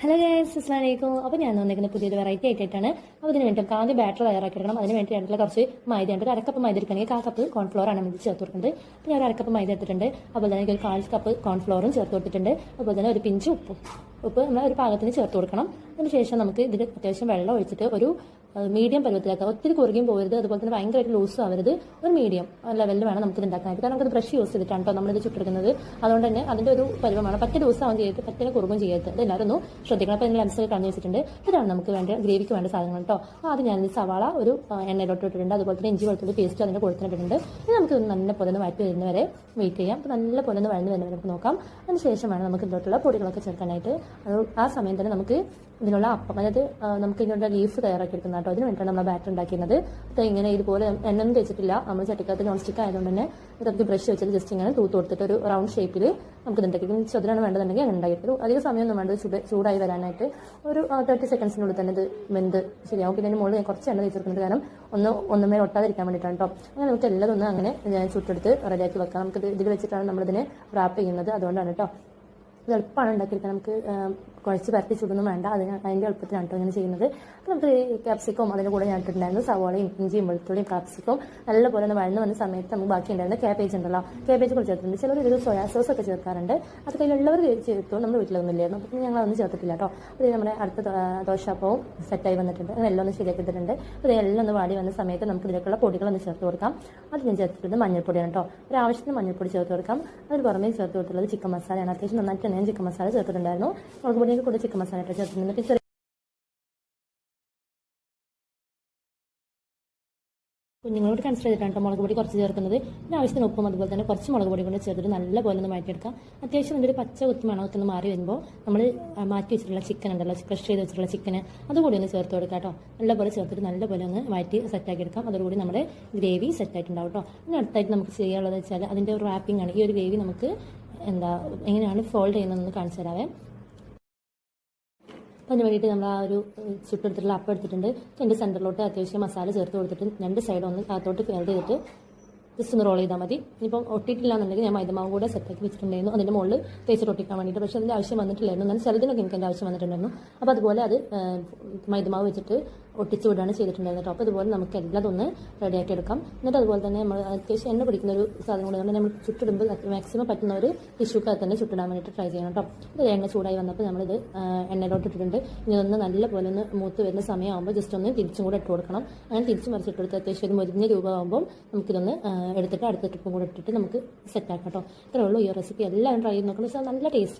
Hello guys, അസ്സലാമു അലൈക്കും. അപ്പോൾ ഞാൻ വന്നിരിക്കുന്ന പുതിയൊരു വെറൈറ്റി ആയിട്ടാണ്. അപ്പോൾ ഇതിന് വേണ്ടി നമുക്ക് ആദ്യം ബാറ്റർ തയ്യാറാക്കി എടുക്കണം. അതിന് വേണ്ടി രണ്ടിൽ കുറച്ച് മൈദ ഉണ്ട്. ഒരു അരക്കപ്പ് മൈദ എടുക്കണമെങ്കിൽ 1/4 കപ്പ് കോൺഫ്ലോർ ആണ് നമ്മൾ ചേർത്ത് കൊടുക്കുന്നത്. അപ്പോൾ ഞാൻ ഒരു അരക്കപ്പ് മൈദ എടുത്തിട്ടുണ്ട്. അതുപോലെ തന്നെ ഒരു 1/4 കപ്പ് കോൺഫ്ലോറും ചേർത്ത് കൊടുത്തിട്ടുണ്ട്. അതുപോലെ തന്നെ ഒരു പിഞ്ച് ഉപ്പ് നമ്മൾ ഒരു പാകത്തിന് ചേർത്ത് കൊടുക്കണം. അതിനുശേഷം നമുക്ക് ഇതിൽ അത്യാവശ്യം വെള്ളം ഒഴിച്ചിട്ട് ഒരു മീഡിയം പരുവത്തിലാക്കാം. ഒത്തിരി കുറുകിയും പോകരുത്, അതുപോലെ തന്നെ ഭയങ്കരമായിട്ട് ലൂസും ആവരുത്. ഒരു മീഡിയം ലെവലിൽ വേണം നമുക്ക് ഇത് ഉണ്ടാക്കാനായിട്ട്. കാരണം നമുക്കത് ബ്രഷ് യൂസ് ചെയ്തിട്ടാണ് കേട്ടോ നമ്മളിത് ചുട്ടെടുക്കുന്നത്. അതുകൊണ്ട് തന്നെ അതിൻ്റെ ഒരു പരുവമാണ്. പറ്റ ലൂസ് ആവാൻ ചെയ്യരുത്, പറ്റ കുറുകും ചെയ്യരുത്. ഇത് എല്ലാവരും ഒന്ന് ശ്രദ്ധിക്കണം. അപ്പോൾ നിങ്ങൾ ലംസൊക്കെ കളഞ്ഞു വെച്ചിട്ടുണ്ട്. ഇതാണ് നമുക്ക് വേണ്ട ഗ്രേവിക്ക് വേണ്ട സാധനങ്ങൾ കേട്ടോ. ആദ്യം ഞാൻ സവാള ഒരു എണ്ണയിലോട്ട് ഇട്ടിട്ടുണ്ട്. അതുപോലെ തന്നെ ഇഞ്ചി വെളുത്തുള്ളി പേസ്റ്റ് അതിൻ്റെ കൊടുത്തിട്ടുണ്ട്. ഇത് നമുക്ക് നല്ല പോലെ ഒന്ന് വഴറ്റി വരുന്നവരെ വെയിറ്റ് ചെയ്യാം. അപ്പോൾ നല്ല പോലെ ഒന്ന് വഴന്ന് വരുന്നവരെ നമുക്ക് നോക്കാം. അതിന് ശേഷം വേണം നമുക്ക് ഇതിലോട്ടുള്ള പൊടികളൊക്കെ ചേർക്കാനായിട്ട്. ആ സമയം തന്നെ നമുക്ക് ഇതിനുള്ള അപ്പം, അതായത് നമുക്ക് ഇതിനുള്ള ലീഫ് തയ്യാറാക്കി എടുക്കുന്ന കേട്ടോ. അതിന് വേണ്ടിയിട്ടാണ് നമ്മൾ ബാറ്റർ ഉണ്ടാക്കുന്നത്. അപ്പോൾ ഇങ്ങനെ ഇതുപോലെ എണ്ണൊന്നും തേച്ചിട്ടില്ല, നമ്മൾ ചട്ടിക്കകത്ത് നോൺ സ്റ്റിക്ക് ആയതുകൊണ്ട് തന്നെ ഇതൊക്കെ ബ്രഷ് വെച്ചിട്ട് ജസ്റ്റ് ഇങ്ങനെ തൂത്ത് കൊടുത്തിട്ട് ഒരു റൗണ്ട് ഷേപ്പിൽ നമുക്ക് ഇതുണ്ടാക്കി ചതുരാണ് വേണ്ടതുണ്ടെങ്കിൽ അങ്ങനെ ഉണ്ടാക്കിയിട്ട് അധികം സമയമൊന്നും വേണ്ടത് ചൂടായി വരാനായിട്ട്. ഒരു 30 സെക്കൻഡ്സിനുള്ളിൽ തന്നെ ഇത് വെന്ത് ശരിയാവും. പിന്നെ അതിന് മുകളിൽ ഞാൻ കുറച്ച് എണ്ണ തേച്ചെടുക്കുന്നത് കാരണം ഒന്നുമേ ഒട്ടാതിരിക്കാൻ വേണ്ടിയിട്ടാണ് കേട്ടോ. അങ്ങനെ നമുക്ക് എല്ലാം ഒന്ന് അങ്ങനെ ചുട്ടെടുത്ത് റെഡിയാക്കി വെക്കാം. നമുക്ക് ഇതിൽ വെച്ചിട്ടാണ് നമ്മളിതിനെ റാപ്പ് ചെയ്യുന്നത്, അതുകൊണ്ടാണ് കേട്ടോ. ഇത് എളുപ്പമാണ് ഉണ്ടാക്കിയെടുക്കാൻ. നമുക്ക് കുഴച്ച് പരത്തി ചുടൊന്നും വേണ്ട, അതിൻ്റെ എളുപ്പത്തിലാണ് കേട്ടോ ഇങ്ങനെ ചെയ്യുന്നത്. അപ്പോൾ നമുക്ക് ക്യാപ്സിക്കവും അതിൻ്റെ കൂടെ ഞാൻ ഇട്ടിട്ടുണ്ടായിരുന്നു. സവാളയും ഇഞ്ചിയും വെളുത്തുള്ളിയും ക്യാപ്സിക്കവും നല്ലപോലെ ഒന്ന് വഴന്ന് വന്ന സമയത്ത് നമുക്ക് ബാക്കി ഉണ്ടായിരുന്ന ക്യാബേജ് ഉണ്ടല്ലോ, ക്യാബേജ് കൂടെ ചേർത്തിട്ടുണ്ട്. ചിലർ ഇത് സോയാ സോസ് ഒക്കെ ചേർക്കാറുണ്ട്. അത് കയ്യിലുള്ളവർ ചേർത്തു, നമ്മുടെ വീട്ടിലൊന്നും ഇല്ലായിരുന്നു. അപ്പോൾ ഞങ്ങളതൊന്നും ചേർത്തിട്ടില്ല കേട്ടോ. അപ്പോൾ നമ്മുടെ അടുത്ത ദോശാപ്പവും സെറ്റായി വന്നിട്ടുണ്ട്. അങ്ങനെ എല്ലാം ഒന്ന് ശരിയാക്കി എടുത്തിട്ടുണ്ട്. അപ്പോൾ ഇതെല്ലാം ഒന്ന് വാടി വന്ന സമയത്ത് നമുക്ക് ഇതിലേക്കുള്ള പൊടികളൊന്ന് ചേർത്ത് കൊടുക്കാം. അത് ഞാൻ ചേർത്തിട്ടുണ്ട് മഞ്ഞൾപ്പൊടിയാണ് കേട്ടോ. ഒരു ആവശ്യത്തിന് മഞ്ഞൾപ്പൊടി ചേർത്ത് കൊടുക്കാം. അതിന് പുറമേ ചേർത്ത് കൊടുത്തുള്ളത് ചിക്കൻ മസാലയാണ്. അത്യാവശ്യം നന്നായിട്ട് തന്നെ ഞാൻ ചിക്കൻ മസാല ചേർത്തിട്ടുണ്ടായിരുന്നു. മുളക് പൊടിയൊക്കെ കൂടെ ചിക്കൻ മസാല ആയിട്ട് ചേർത്തിട്ടുണ്ട്. കുഞ്ഞുങ്ങളോട് കൺസിഡർ ചെയ്തിട്ടാണ് കേട്ടോ മുളക് പൊടി കുറച്ച് ചേർക്കുന്നത്. പിന്നെ ആവശ്യത്തിന് ഉപ്പും അതുപോലെ തന്നെ കുറച്ച് മുളക് പൊടി കൊണ്ട് ചേർത്തിട്ട് നല്ല പോലെ ഒന്ന് മാറ്റിയെടുക്കാം. അത്യാവശ്യം നല്ലൊരു പച്ച കുത്തി മണമൊക്കെ ഒന്ന് മാറി വരുമ്പോൾ നമ്മൾ മാറ്റി വെച്ചിട്ടുള്ള ചിക്കൻ ഉണ്ടല്ലോ, ക്രഷ് ചെയ്ത് വെച്ചിട്ടുള്ള ചിക്കന് അതുകൂടി ഒന്ന് ചേർത്ത് കൊടുക്കാം കേട്ടോ. നല്ലപോലെ ചേർത്തിട്ട് നല്ലപോലെ ഒന്ന് മാറ്റി സെറ്റാക്കി എടുക്കാം. അതോടുകൂടി നമ്മുടെ ഗ്രേവി സെറ്റായിട്ടുണ്ടാവും കേട്ടോ. പിന്നെ അടുത്തായിട്ട് നമുക്ക് ചെയ്യാനുള്ളത് വെച്ചാൽ അതിൻ്റെ ഒരു റാപ്പിംഗ് ആണ്. ഈ ഒരു ഗ്രേവി നമുക്ക് എങ്ങനെയാണ് ഫോൾഡ് ചെയ്യുന്നതെന്ന് കാണിച്ചു തരാവേ. അപ്പോൾ അതിന് വേണ്ടിയിട്ട് നമ്മൾ ആ ഒരു ചുട്ടെടുത്തിട്ടുള്ള അപ്പം എടുത്തിട്ടുണ്ട്. അതിൻ്റെ സെൻറ്ററിലോട്ട് അത്യാവശ്യം മസാല ചേർത്ത് കൊടുത്തിട്ട് 2 സൈഡ് ഒന്ന് അകത്തോട്ട് ഫോൾഡ് ചെയ്തിട്ട് ജസ്റ്റ് ഒന്ന് റോൾ ചെയ്താൽ മതി. ഇനിയിപ്പം ഒട്ടിയിട്ടില്ല എന്നുണ്ടെങ്കിൽ ഞാൻ മൈദമാവ് കൂടെ സെറ്റാക്കി വെച്ചിട്ടുണ്ടായിരുന്നു അതിൻ്റെ മുകളിൽ തേച്ചിട്ട് ഒട്ടിക്കാൻ വേണ്ടിയിട്ട്. പക്ഷേ അതിൻ്റെ ആവശ്യം വന്നിട്ടില്ലായിരുന്നു. എന്നാൽ ചിലതിനൊക്കെ എനിക്ക് അതിൻ്റെ ആവശ്യം വന്നിട്ടുണ്ടായിരുന്നു. അപ്പോൾ അതുപോലെ അത് മൈദമാവ് വെച്ചിട്ട് ഒട്ടിച്ച് വിടുകയാണ് ചെയ്തിട്ടുണ്ടായിരുന്നു കേട്ടോ. അപ്പോൾ ഇതുപോലെ നമുക്ക് എല്ലാം ഒന്ന് റെഡിയാക്കി എടുക്കാം. എന്നിട്ട് അതുപോലെ തന്നെ നമ്മൾ അത്യാവശ്യം എണ്ണ പിടിക്കുന്ന ഒരു സാധനം കൊണ്ട് തന്നെ നമ്മൾ ചുട്ടിടുമ്പോൾ മാക്സിമം പറ്റുന്ന ഒരു ടിഷ്യൂക്കകത്ത് തന്നെ ചുട്ടിടാൻ വേണ്ടിയിട്ട് ട്രൈ ചെയ്യണം കേട്ടോ. ഇത് എണ്ണ ചൂടായി വന്നപ്പോൾ നമ്മളിത് എണ്ണയിലോട്ട് ഇട്ടിട്ടുണ്ട്. ഇനി ഒന്ന് നല്ല പോലെ ഒന്ന് മൂത്ത് വരുന്ന സമയമാകുമ്പോൾ ജസ്റ്റ് ഒന്ന് തിരിച്ചും കൂടെ ഇട്ട് കൊടുക്കണം. അങ്ങനെ തിരിച്ച് മറിച്ചിട്ടെടുത്ത് അത്യാവശ്യം ഒരു മുരിഞ്ഞ രൂപമാകുമ്പോൾ നമുക്കിതൊന്ന് എടുത്തിട്ട് അടുത്ത ട്രിപ്പും കൂടെ ഇട്ടിട്ട് നമുക്ക് സെറ്റാക്കാം കേട്ടോ. ഇത്രയേ ഉള്ളൂ ഈ റെസിപ്പി. എല്ലാവരും ട്രൈ ചെയ്ത് നോക്കണം. നല്ല ടേസ്റ്റ്.